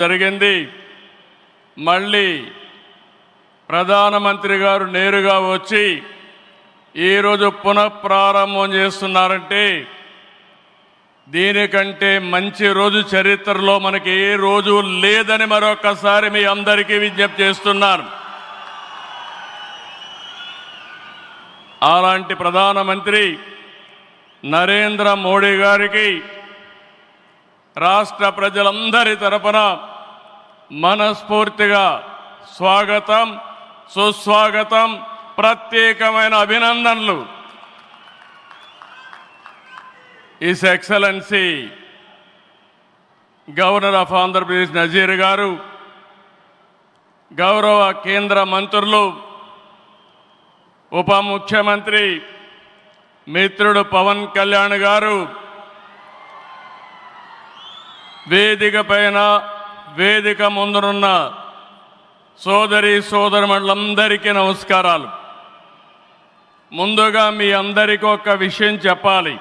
జరిగింది. మళ్ళీ ప్రధానమంత్రి గారు నేరుగా వచ్చి ఈరోజు పునఃప్రారంభం చేస్తున్నారంటే దీనికంటే మంచి రోజు చరిత్రలో మనకి ఏ రోజు లేదని మరొకసారి మీ అందరికీ విజ్ఞప్తి చేస్తున్నాను. అలాంటి ప్రధానమంత్రి నరేంద్ర మోడీ గారికి రాష్ట్ర ప్రజలందరి తరపున మనస్ఫూర్తిగా స్వాగతం, సుస్వాగతం, ప్రత్యేకమైన అభినందనలు. His Excellency Governor of Andhra Pradesh Nazir గారు, గౌరవ కేంద్ర మంత్రులు, ఉప ముఖ్యమంత్రి మిత్రుడు పవన్ కళ్యాణ్ గారు, వేదిక పైన వేదిక ముందునున్న సోదరి సోదరులందరికీ నమస్కారాలు. ముందుగా మీ అందరికీ ఒక విషయం చెప్పాలి.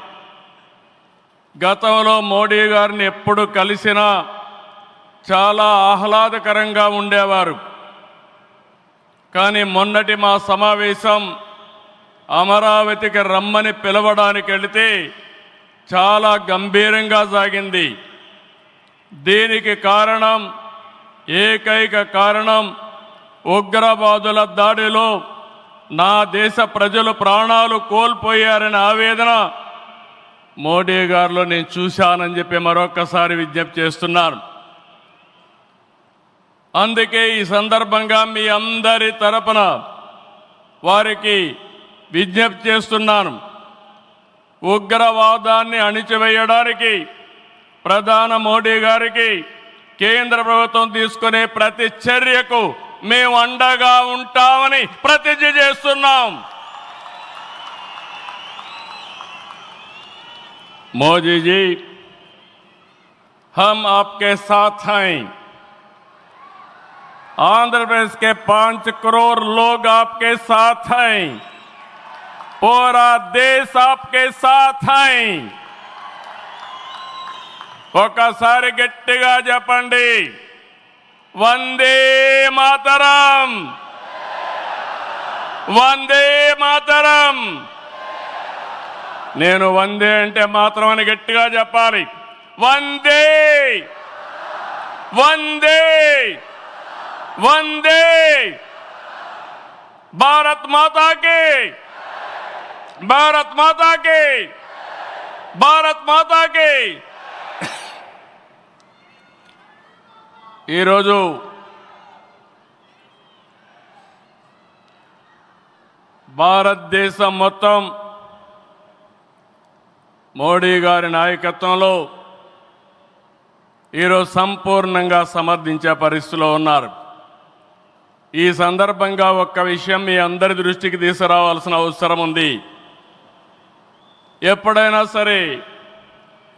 గతంలో మోడీ గారిని ఎప్పుడు కలిసినా చాలా ఆహ్లాదకరంగా ఉండేవారు. కానీ మొన్నటి మా సమావేశం అమరావతికి రమ్మని పిలవడానికి వెళితే చాలా గంభీరంగా సాగింది. దీనికి కారణం, ఏకైక కారణం, ఉగ్రవాదుల దాడిలో నా దేశ ప్రజలు ప్రాణాలు కోల్పోయారనే ఆవేదన మోడీ గారిలో నేను చూశానని చెప్పి మరొకసారి విజ్ఞప్తి చేస్తున్నాను. అందుకే ఈ సందర్భంగా మీ అందరి తరపున వారికి విజ్ఞప్తి చేస్తున్నాను. ఉగ్రవాదాన్ని అణిచివేయడానికి ప్రధాని మోడీ గారికి కేంద్ర ప్రభుత్వం తీసుకునే ప్రతి చర్యకు మేము అండగా ఉంటామని ప్రతిజ్ఞ చేస్తున్నాం. मोदी जी, हम आपके साथ हैं. आंध्र प्रदेश के 5 करोड़ लोग आपके साथ हैं. पूरा देश आपके साथ हैं. ఒకసారి గట్టిగా చెప్పండి, వందే మాతరం, వందే మాతరం. నేను వందే అంటే మాత్రం అని గట్టిగా చెప్పాలి. వందే, వందే, వందే. భారత్ మాతాకి, భారత్ మాతాకి, భారత్ మాతాకి. ఈరోజు భారతదేశం మొత్తం మోడీ గారి నాయకత్వంలో ఈరోజు సంపూర్ణంగా సమర్థించే పరిస్థితిలో ఉన్నారు. ఈ సందర్భంగా ఒక్క విషయం మీ అందరి దృష్టికి తీసుకురావాల్సిన అవసరం ఉంది. ఎప్పుడైనా సరే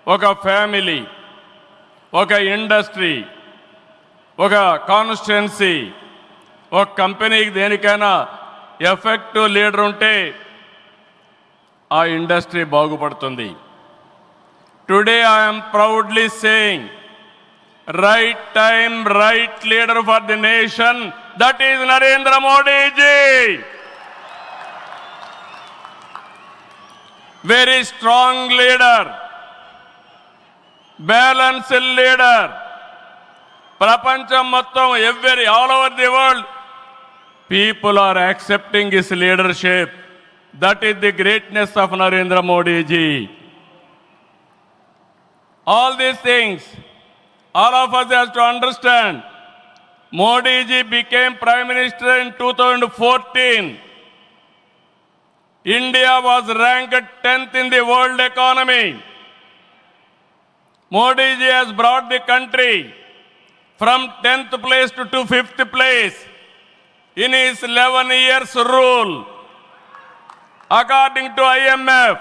ఒక ఫ్యామిలీ, ఒక ఇండస్ట్రీ, ఒక కాన్స్టిట్యుయెన్సీ, ఒక కంపెనీకి దేనికైనా ఎఫెక్టివ్ లీడర్ ఉంటే ఆ ఇండస్ట్రీ బాగుపడుతుంది. Today I am proudly saying, right time, right leader for the nation, that is Narendra Modi ji. Very strong leader, balanced leader. ప్రపంచం మొత్తం all over the world people are accepting his leadership. That is the greatness of Narendra Modi ji. All these things, all of us have to understand. Modi ji became Prime Minister in 2014. India was ranked 10th in the world economy. Modi ji has brought the country from 10th place to 5th place in his 11 years rule. According to IMF,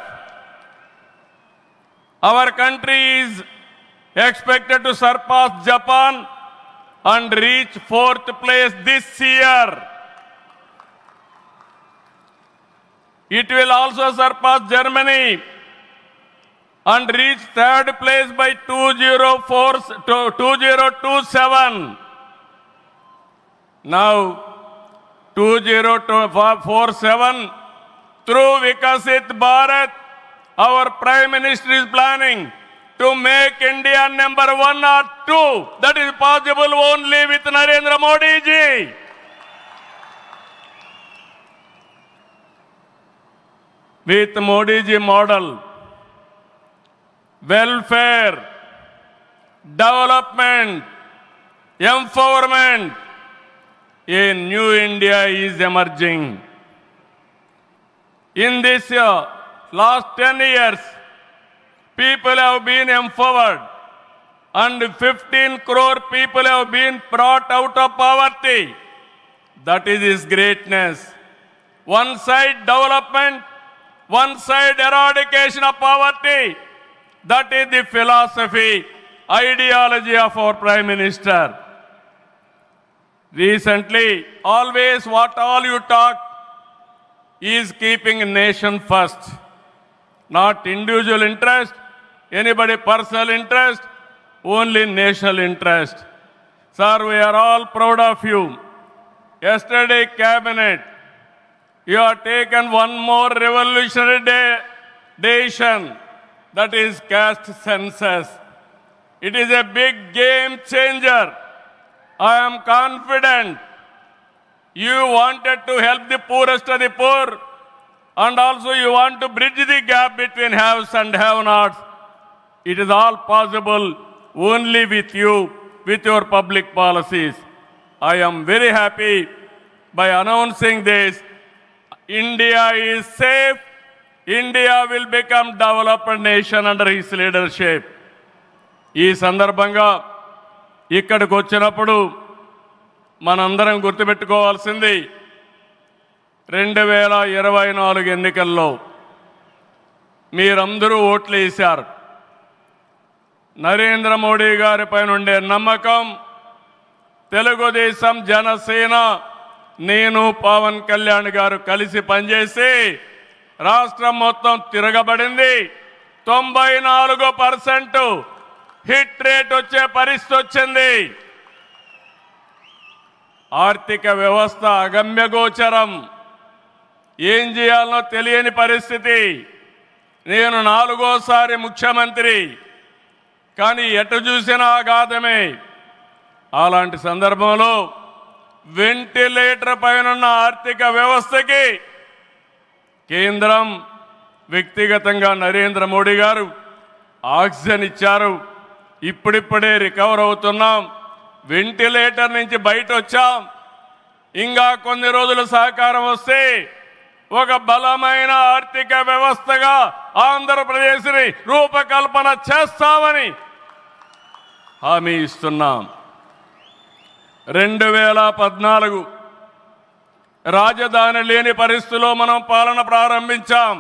our country is expected to surpass Japan and reach 4th place this year. It will also surpass Germany and reached third place by 2027. Now 2047, through Vikasit Bharat, our Prime Minister is planning to make India number 1 or 2. That is possible only with Narendra Modi ji. With Modi ji model, welfare, development, empowerment, a new India is emerging. In this last 10 years, people have been empowered and 15 crore people have been brought out of poverty. That is his greatness. One side development, one side eradication of poverty. That is the philosophy, ideology of our Prime Minister. Recently, always what all you talk is keeping nation first, not individual interest, anybody personal interest, only national interest. Sir, we are all proud of you. Yesterday, cabinet, you have taken one more revolutionary decision, that is caste census. It is a big game changer. I am confident you wanted to help the poorest of the poor, and also you want to bridge the gap between haves and have-nots. It is all possible only with you, with your public policies. I am very happy by announcing this. India is safe. India will become developed nation under his leadership. ఈ సందర్భంగా ఇక్కడికి వచ్చినప్పుడు మనందరం గుర్తుపెట్టుకోవాల్సింది 2024 ఎన్నికల్లో మీరందరూ ఓట్లు వేశారు. నరేంద్ర మోడీ గారి పైన ఉండే నమ్మకం, తెలుగుదేశం, జనసేన, నేను, పవన్ కళ్యాణ్ గారు కలిసి పనిచేసి రాష్ట్రం మొత్తం తిరగబడింది. 94% హిట్ రేట్ వచ్చే పరిస్థితి వచ్చింది. ఆర్థిక వ్యవస్థ అగమ్యగోచరం, ఏం చేయాలనో తెలియని పరిస్థితి. నేను 4వసారి ముఖ్యమంత్రి, కానీ ఎటు చూసినా ఆఘాతమే. అలాంటి సందర్భంలో వెంటిలేటర్ పైనున్న ఆర్థిక వ్యవస్థకి కేంద్రం, వ్యక్తిగతంగా నరేంద్ర మోడీ గారు ఆక్సిజన్ ఇచ్చారు. ఇప్పుడిప్పుడే రికవర్ అవుతున్నాం, వెంటిలేటర్ నుంచి బయట వచ్చాం. ఇంకా కొన్ని రోజులు సహకారం వస్తే ఒక బలమైన ఆర్థిక వ్యవస్థగా ఆంధ్రప్రదేశ్ని రూపకల్పన చేస్తామని హామీ ఇస్తున్నాం. 2014 రాజధాని లేని పరిస్థితిలో మనం పాలన ప్రారంభించాం.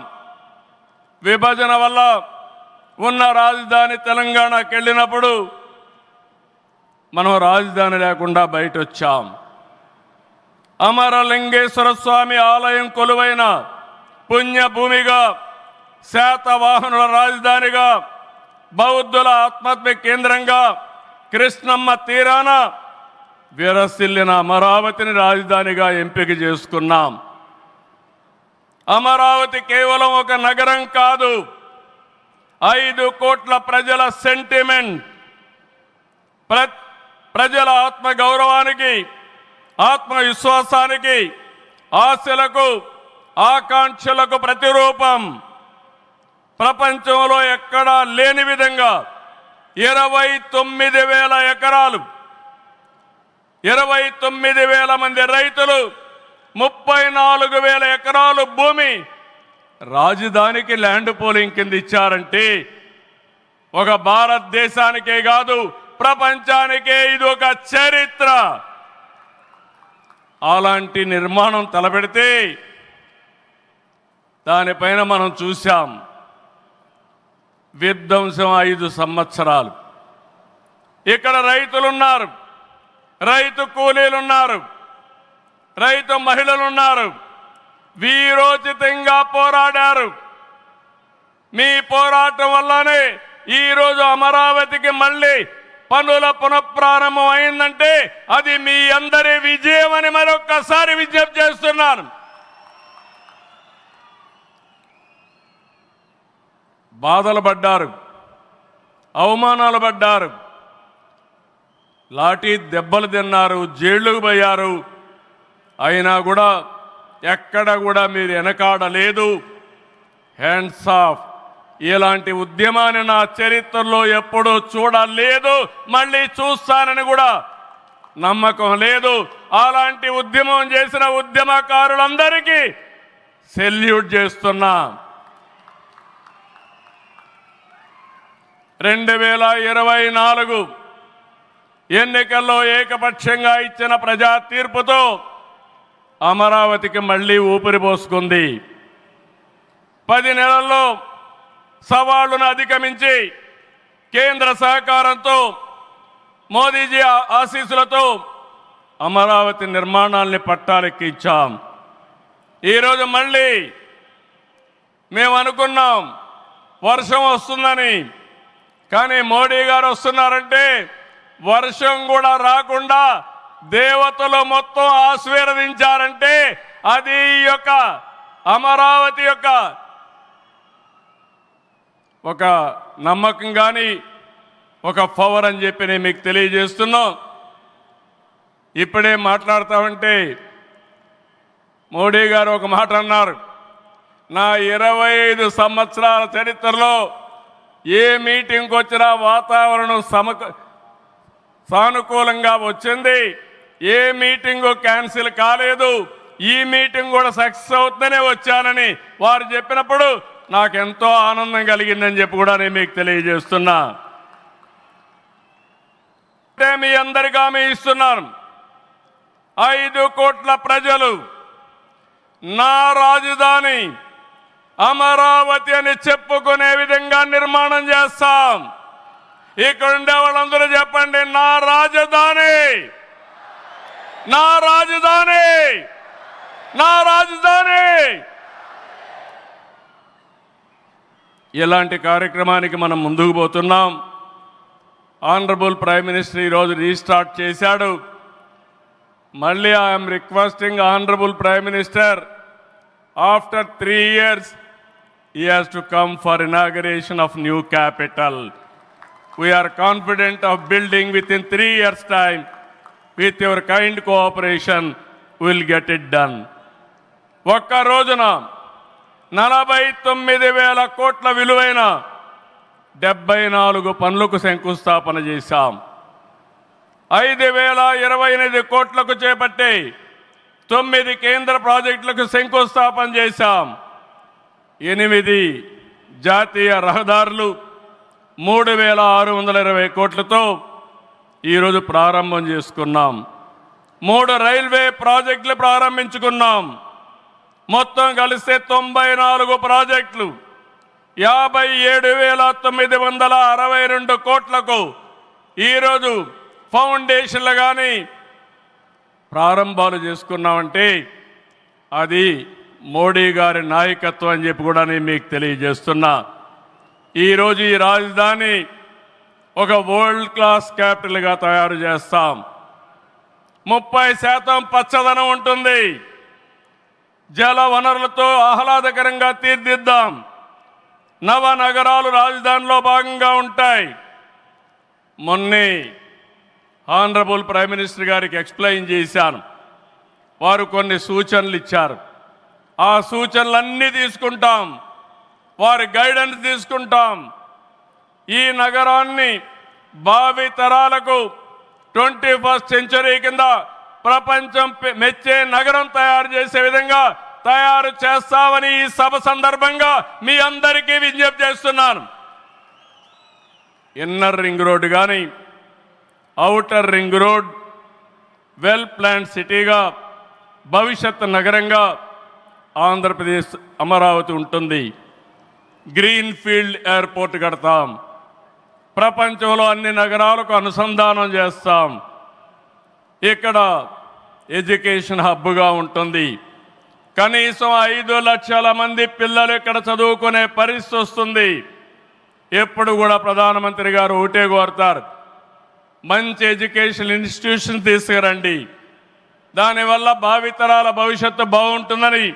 విభజన వల్ల ఉన్న రాజధాని తెలంగాణకి వెళ్ళినప్పుడు మనం రాజధాని లేకుండా బయట వచ్చాం. అమరలింగేశ్వర స్వామి ఆలయం కొలువైన పుణ్యభూమిగా, శాతవాహనుల రాజధానిగా, బౌద్ధుల ఆత్మహత్య కేంద్రంగా, కృష్ణమ్మ తీరాన విరసిల్లిన అమరావతిని రాజధానిగా ఎంపిక చేసుకున్నాం. అమరావతి కేవలం ఒక నగరం కాదు, 5 కోట్ల ప్రజల సెంటిమెంట్. ప్రజల ఆత్మగౌరవానికి, ఆత్మవిశ్వాసానికి, ఆశలకు, ఆకాంక్షలకు ప్రతిరూపం. ప్రపంచంలో ఎక్కడా లేని విధంగా 29,000 ఎకరాలు, 29,000 మంది రైతులు, 34,000 ఎకరాలు భూమి రాజధానికి ల్యాండ్ పోలింగ్ కింద ఇచ్చారంటే ఒక భారతదేశానికే కాదు, ప్రపంచానికే ఇది ఒక చరిత్ర. అలాంటి నిర్మాణం తలపెడితే దానిపైన మనం చూశాం విధ్వంసం 5 సంవత్సరాలు. ఇక్కడ రైతులున్నారు, రైతు కూలీలున్నారు, రైతు మహిళలున్నారు, వీరోచితంగా పోరాడారు. మీ పోరాటం వల్లనే ఈరోజు అమరావతికి మళ్ళీ పనుల పునఃప్రారంభం అయిందంటే అది మీ అందరి విజయం అని మరొక్కసారి విజ్ఞప్తి చేస్తున్నాను. బాధలు పడ్డారు, అవమానాలు పడ్డారు, లాఠీ దెబ్బలు తిన్నారు, జైళ్లకు పోయారు. అయినా కూడా ఎక్కడ కూడా మీరు వెనకాడలేదు. Hands of. ఇలాంటి ఉద్యమాన్ని నా చరిత్రలో ఎప్పుడూ చూడలేదు, మళ్ళీ చూస్తానని కూడా నమ్మకం లేదు. అలాంటి ఉద్యమం చేసిన ఉద్యమకారులందరికీ సెల్యూట్ చేస్తున్నా. 2024 ఎన్నికల్లో ఏకపక్షంగా ఇచ్చిన ప్రజా తీర్పుతో అమరావతికి మళ్ళీ ఊపిరి పోసుకుంది. 10 నెలల్లో సవాళ్లను అధిగమించి కేంద్ర సహకారంతో మోదీజీ ఆశీస్సులతో అమరావతి నిర్మాణాల్ని పట్టాలెక్కించాం. ఈరోజు మళ్ళీ మేము అనుకున్నాం వర్షం వస్తుందని, కానీ మోడీ గారు వస్తున్నారంటే వర్షం కూడా రాకుండా దేవతలు మొత్తం ఆశీర్వదించారంటే అది ఈ యొక్క అమరావతి యొక్క ఒక నమ్మకం కానీ ఒక పవర్ అని చెప్పి నేను మీకు తెలియజేస్తున్నాం. ఇప్పుడే మాట్లాడతామంటే మోడీ గారు ఒక మాట అన్నారు, నా 25 సంవత్సరాల చరిత్రలో ఏ మీటింగ్కి వచ్చినా వాతావరణం సానుకూలంగా వచ్చింది, ఏ మీటింగు క్యాన్సిల్ కాలేదు, ఈ మీటింగ్ కూడా సక్సెస్ అవుతుందనే వచ్చానని వారు చెప్పినప్పుడు నాకెంతో ఆనందం కలిగిందని చెప్పి కూడా నేను మీకు తెలియజేస్తున్నా. అంటే మీ అందరికీ హామీ ఇస్తున్నాను, 5 కోట్ల ప్రజలు నా రాజధాని అమరావతి అని చెప్పుకునే విధంగా నిర్మాణం చేస్తాం. ఇక్కడ ఉండే వాళ్ళందరూ చెప్పండి, నా రాజధాని, నా రాజధాని, నా రాజధాని. ఇలాంటి కార్యక్రమానికి మనం ముందుకు పోతున్నాం. ఆనరబుల్ ప్రైమ్ మినిస్టర్ ఈరోజు రీస్టార్ట్ చేశాడు. మళ్ళీ I'm requesting honourable prime minister, after 3 years he has to come for inauguration of new capital. We are confident of building within 3 years time. With your kind cooperation we will get it done. ఒక్క రోజున 49,000 కోట్ల విలువైన 74 పనులకు శంకుస్థాపన చేశాం. 5,028 కోట్లకు చేపట్టే 9 కేంద్ర ప్రాజెక్టులకు శంకుస్థాపన చేశాం. 8 జాతీయ రహదారులు 3,620 కోట్లతో ఈరోజు ప్రారంభం చేసుకున్నాం. 3 రైల్వే ప్రాజెక్టులు ప్రారంభించుకున్నాం. మొత్తం కలిస్తే 94 ప్రాజెక్టులు 57,962 కోట్లకు ఈరోజు ఫౌండేషన్లు కానీ ప్రారంభాలు చేసుకున్నామంటే అది మోడీ గారి నాయకత్వం అని చెప్పి కూడా నేను మీకు తెలియజేస్తున్నా. ఈరోజు ఈ రాజధాని ఒక వరల్డ్ క్లాస్ క్యాపిటల్గా తయారు చేస్తాం. 30% పచ్చదనం ఉంటుంది. జల వనరులతో ఆహ్లాదకరంగా తీర్చిదిద్దాం. నవనగరాలు రాజధానిలో భాగంగా ఉంటాయి. మొన్నే ఆనరబుల్ ప్రైమ్ మినిస్టర్ గారికి ఎక్స్ప్లెయిన్ చేశాను. వారు కొన్ని సూచనలు ఇచ్చారు. ఆ సూచనలన్నీ తీసుకుంటాం, వారి గైడెన్స్ తీసుకుంటాం. ఈ నగరాన్ని భావి తరాలకు 21st సెంచరీ కింద ప్రపంచం మెచ్చే నగరం తయారు చేసే విధంగా తయారు చేస్తామని ఈ సభ సందర్భంగా మీ అందరికీ విజ్ఞప్తి చేస్తున్నాను. ఇన్నర్ రింగ్ రోడ్ కానీ outer ring road well plan సిటీగా భవిష్యత్ నగరంగా ఆంధ్రప్రదేశ్ అమరావతి ఉంటుంది. గ్రీన్ ఫీల్డ్ ఎయిర్పోర్ట్ కడతాం. ప్రపంచంలో అన్ని నగరాలకు అనుసంధానం చేస్తాం. ఇక్కడ ఎడ్యుకేషన్ హబ్గా ఉంటుంది. కనీసం 5 లక్షల మంది పిల్లలు ఇక్కడ చదువుకునే పరిస్థితి వస్తుంది. ఎప్పుడు కూడా ప్రధానమంత్రి గారు ఒకటే కోరుతారు, మంచి ఎడ్యుకేషన్ ఇన్స్టిట్యూషన్ తీసుకురండి, దానివల్ల భావితరాల భవిష్యత్తు బాగుంటుందని